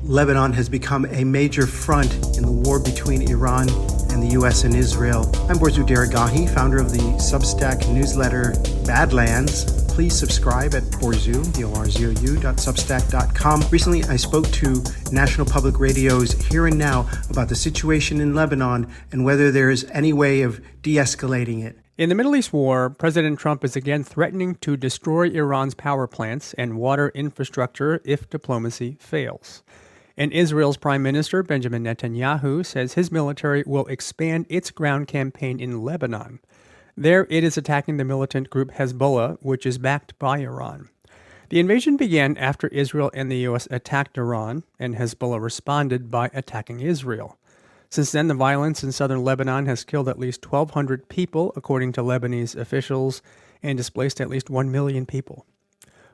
Lebanon has become a major front in the war between Iran and the U.S. and Israel. I'm Borzu Deragahi, founder of the Substack newsletter Badlands. Please subscribe at borzou.substack.com. Recently, I spoke to National Public Radio's Here and Now about the situation in Lebanon and whether there is any way of de-escalating it. In the Middle East war, President Trump is again threatening to destroy Iran's power plants and water infrastructure if diplomacy fails. And Israel's Prime Minister Benjamin Netanyahu says his military will expand its ground campaign in Lebanon. There it is attacking the militant group Hezbollah, which is backed by Iran. The invasion began after Israel and the U.S. attacked Iran, and Hezbollah responded by attacking Israel. Since then, the violence in southern Lebanon has killed at least 1,200 people, according to Lebanese officials, and displaced at least 1 million people.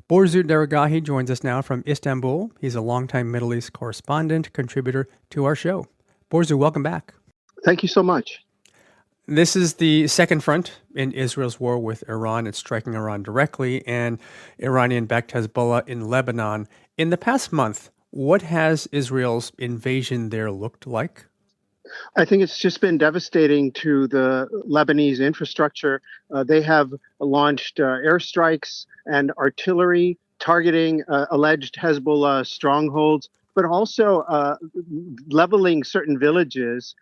Borzu Deragahi joins us now from Istanbul. He's a longtime Middle East correspondent, contributor to our show. Borzu, welcome back. Thank you so much. This is the second front in Israel's war with Iran. It's striking Iran directly and Iranian-backed Hezbollah in Lebanon. In the past month, what has Israel's invasion there looked like? I think it's just been devastating to the Lebanese infrastructure. They have launched airstrikes and artillery targeting alleged Hezbollah strongholds, but also leveling certain villages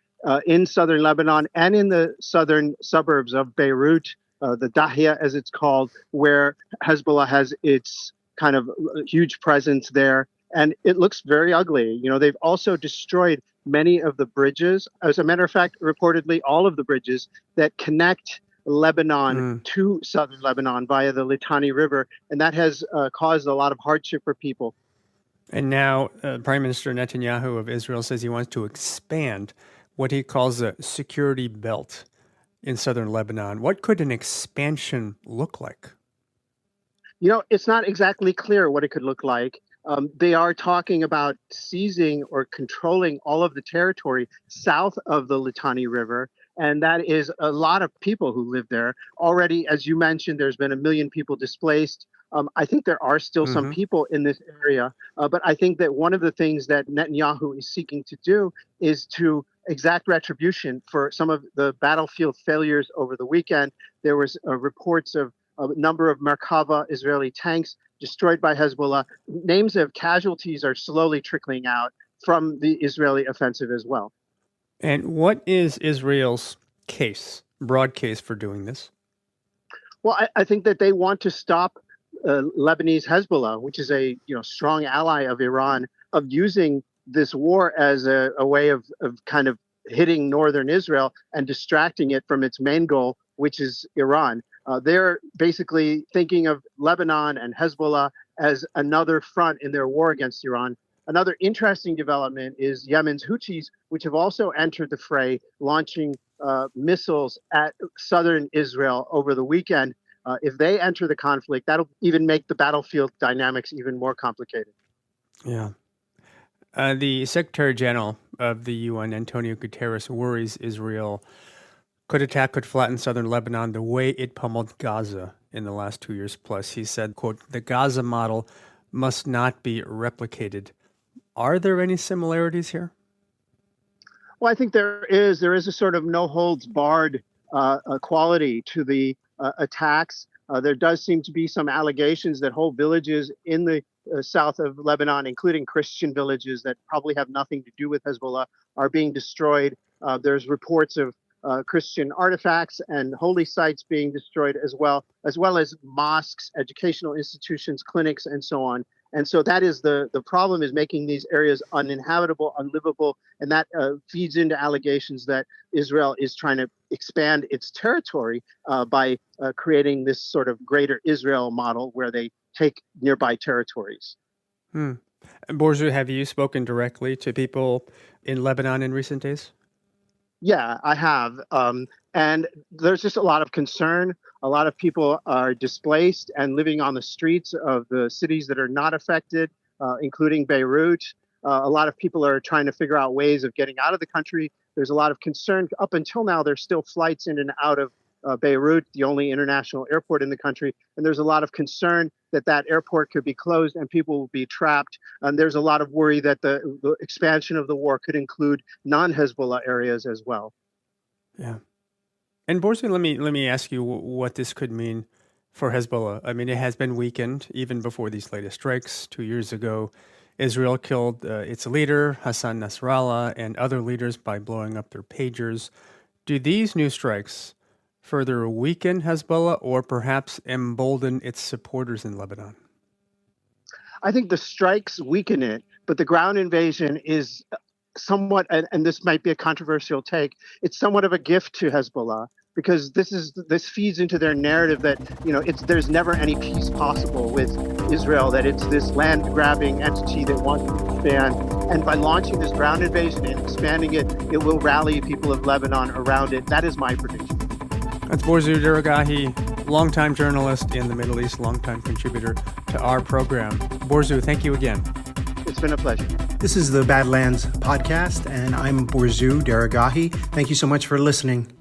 in southern Lebanon and in the southern suburbs of Beirut, the Dahia as it's called, where Hezbollah has its kind of huge presence there. And it looks very ugly. You know, they've also destroyed many of the bridges. As a matter of fact, reportedly, all of the bridges that connect Lebanon to southern Lebanon via the Litani River. And that has caused a lot of hardship for people. And now Prime Minister Netanyahu of Israel says he wants to expand what he calls a security belt in southern Lebanon. What could an expansion look like? You know, it's not exactly clear what it could look like. They are talking about seizing or controlling all of the territory south of the Litani River. And that is a lot of people who live there. Already, as you mentioned, there's been 1 million people displaced. I think there are still some people in this area. But I think that one of the things that Netanyahu is seeking to do is to exact retribution for some of the battlefield failures over the weekend. There was reports of a number of Merkava Israeli tanks destroyed by Hezbollah. Names of casualties are slowly trickling out from the Israeli offensive as well. And what is Israel's case, broad case for doing this? Well, I think that they want to stop Lebanese Hezbollah, which is a strong ally of Iran, of using this war as a way of kind of hitting northern Israel and distracting it from its main goal, which is Iran. They're basically thinking of Lebanon and Hezbollah as another front in their war against Iran. Another interesting development is Yemen's Houthis, which have also entered the fray, launching missiles at southern Israel over the weekend. If they enter the conflict, that'll even make the battlefield dynamics even more complicated. Yeah. The Secretary General of the UN, Antonio Guterres, worries Israel could flatten southern Lebanon the way it pummeled Gaza in the last 2 years plus. He said, quote, "The Gaza model must not be replicated." Are there any similarities here? Well, I think there is. There is a sort of no-holds-barred quality to the attacks. There does seem to be some allegations that whole villages in the south of Lebanon, including Christian villages that probably have nothing to do with Hezbollah, are being destroyed. There's reports of Christian artifacts and holy sites being destroyed as well as mosques, educational institutions, clinics, and so on. And so that is the problem, is making these areas uninhabitable, unlivable, and that feeds into allegations that Israel is trying to expand its territory by creating this sort of greater Israel model where they take nearby territories. Borzu, have you spoken directly to people in Lebanon in recent days? Yeah, I have. And there's just a lot of concern. A lot of people are displaced and living on the streets of the cities that are not affected, including Beirut. A lot of people are trying to figure out ways of getting out of the country. There's a lot of concern. Up until now, there's still flights in and out of Beirut, the only international airport in the country. And there's a lot of concern that that airport could be closed and people will be trapped. And there's a lot of worry that the expansion of the war could include non-Hezbollah areas as well. Yeah. And Borzu, let me ask you what this could mean for Hezbollah. I mean, it has been weakened even before these latest strikes. 2 years ago, Israel killed its leader, Hassan Nasrallah, and other leaders by blowing up their pagers. Do these new strikes further weaken Hezbollah or perhaps embolden its supporters in Lebanon? I think the strikes weaken it, but the ground invasion is somewhat, and this might be a controversial take, it's somewhat of a gift to Hezbollah, because this feeds into their narrative that there's never any peace possible with Israel, that it's this land-grabbing entity that wants to expand. And by launching this ground invasion and expanding it, it will rally people of Lebanon around it. That is my prediction. That's Borzu Deragahi, longtime journalist in the Middle East, longtime contributor to our program. Borzu, thank you again. It's been a pleasure. This is the Badlands Podcast, and I'm Borzu Deragahi. Thank you so much for listening.